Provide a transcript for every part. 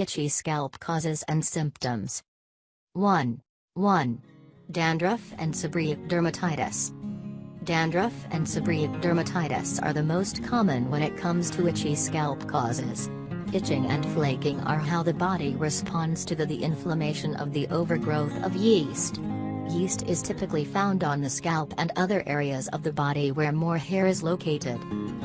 itchy scalp causes and symptoms. 1. Dandruff and seborrheic dermatitis. Dandruff and seborrheic dermatitis are the most common when it comes to itchy scalp causes. Itching and flaking are how the body responds to the inflammation of the overgrowth of yeast. Yeast is typically found on the scalp and other areas of the body where more hair is located.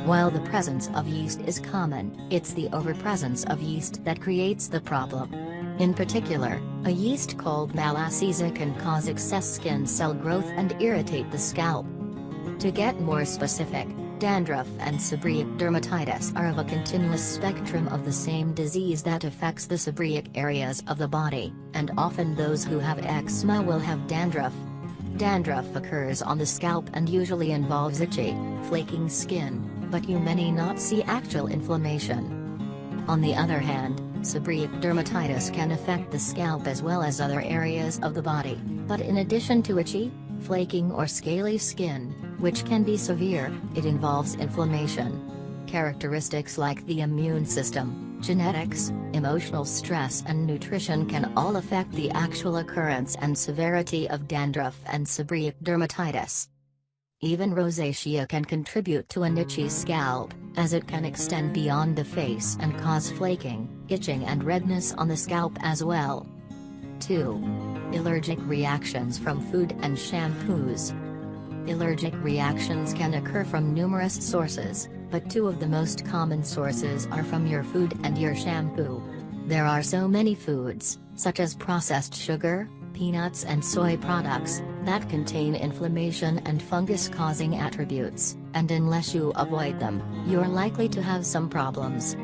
While the presence of yeast is common, it's the overpresence of yeast that creates the problem. In particular, a yeast called malassezia can cause excess skin cell growth and irritate the scalp. To get more specific, dandruff and seborrheic dermatitis are of a continuous spectrum of the same disease that affects the seborrheic areas of the body, and often those who have eczema will have dandruff. Dandruff occurs on the scalp and usually involves itchy, flaking skin, but you may not see actual inflammation. On the other hand, seborrheic dermatitis can affect the scalp as well as other areas of the body, but in addition to itchy, flaking or scaly skin, which can be severe, it involves inflammation. Characteristics like the immune system, genetics, emotional stress and nutrition can all affect the actual occurrence and severity of dandruff and seborrheic dermatitis. Even rosacea can contribute to an itchy scalp, as it can extend beyond the face and cause flaking, itching and redness on the scalp as well. 2. Allergic reactions from food and shampoos. Allergic reactions can occur from numerous sources, but two of the most common sources are from your food and your shampoo. There are so many foods, such as processed sugar, peanuts and soy products, that contain inflammation and fungus-causing attributes, and unless you avoid them, you're likely to have some problems.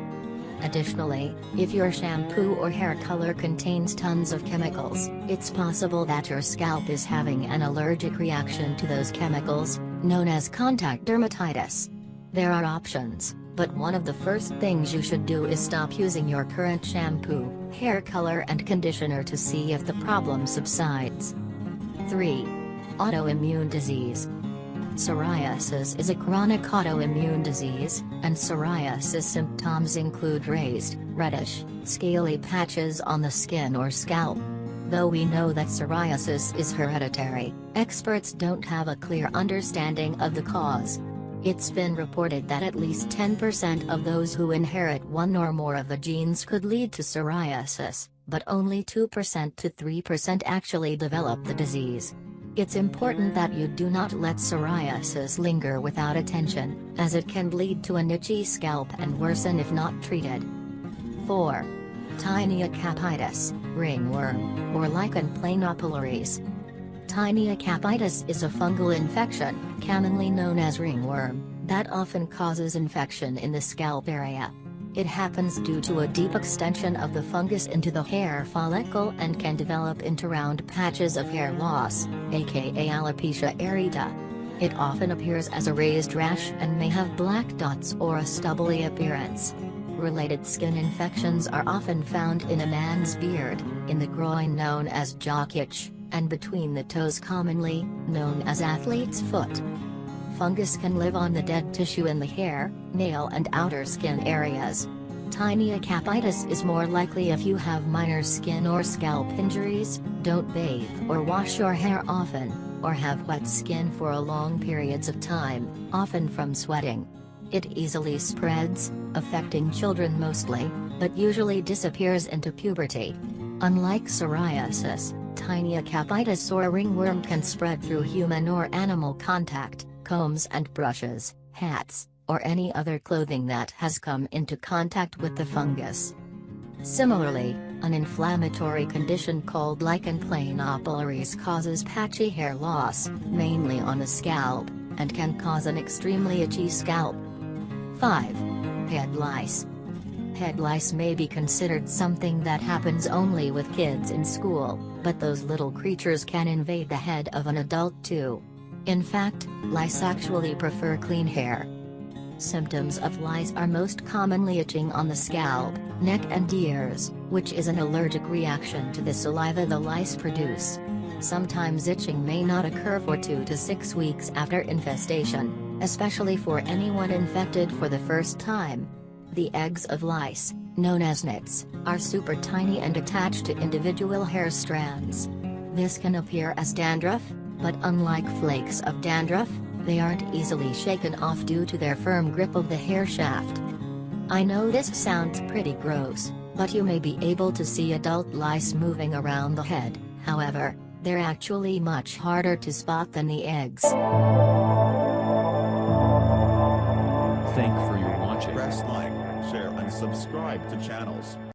Additionally, if your shampoo or hair color contains tons of chemicals, it's possible that your scalp is having an allergic reaction to those chemicals, known as contact dermatitis. There are options, but one of the first things you should do is stop using your current shampoo, hair color and conditioner to see if the problem subsides. 3. Autoimmune disease. Psoriasis is a chronic autoimmune disease, and psoriasis symptoms include raised, reddish, scaly patches on the skin or scalp. Though we know that psoriasis is hereditary, experts don't have a clear understanding of the cause. It's been reported that at least 10% of those who inherit one or more of the genes could lead to psoriasis, but only 2% to 3% actually develop the disease. It's important that you do not let psoriasis linger without attention, as it can lead to an itchy scalp and worsen if not treated. 4. Tinea capitis, ringworm, or lichen planopilaris. Tinea capitis is a fungal infection, commonly known as ringworm, that often causes infection in the scalp area. It happens due to a deep extension of the fungus into the hair follicle and can develop into round patches of hair loss, aka alopecia areata. It often appears as a raised rash and may have black dots or a stubbly appearance. Related skin infections are often found in a man's beard, in the groin known as jock itch, and between the toes commonly known as athlete's foot. Fungus can live on the dead tissue in the hair, nail and outer skin areas. Tinea capitis is more likely if you have minor skin or scalp injuries, don't bathe or wash your hair often, or have wet skin for long periods of time, often from sweating. It easily spreads, affecting children mostly, but usually disappears into puberty. Unlike psoriasis, tinea capitis or ringworm can spread through human or animal contact, combs and brushes, hats, or any other clothing that has come into contact with the fungus. Similarly, an inflammatory condition called lichen planopilaris causes patchy hair loss, mainly on the scalp, and can cause an extremely itchy scalp. 5. Head lice. Head lice may be considered something that happens only with kids in school, but those little creatures can invade the head of an adult too. In fact, lice actually prefer clean hair. Symptoms of lice are most commonly itching on the scalp, neck and ears, which is an allergic reaction to the saliva the lice produce. Sometimes itching may not occur for 2 to 6 weeks after infestation, especially for anyone infected for the first time. The eggs of lice, known as nits, are super tiny and attached to individual hair strands. This can appear as dandruff, but unlike flakes of dandruff, they aren't easily shaken off due to their firm grip of the hair shaft. I know this sounds pretty gross, but you may be able to see adult lice moving around the head. However, they're actually much harder to spot than the eggs. Thank for your watching. Press like, share and subscribe to channels.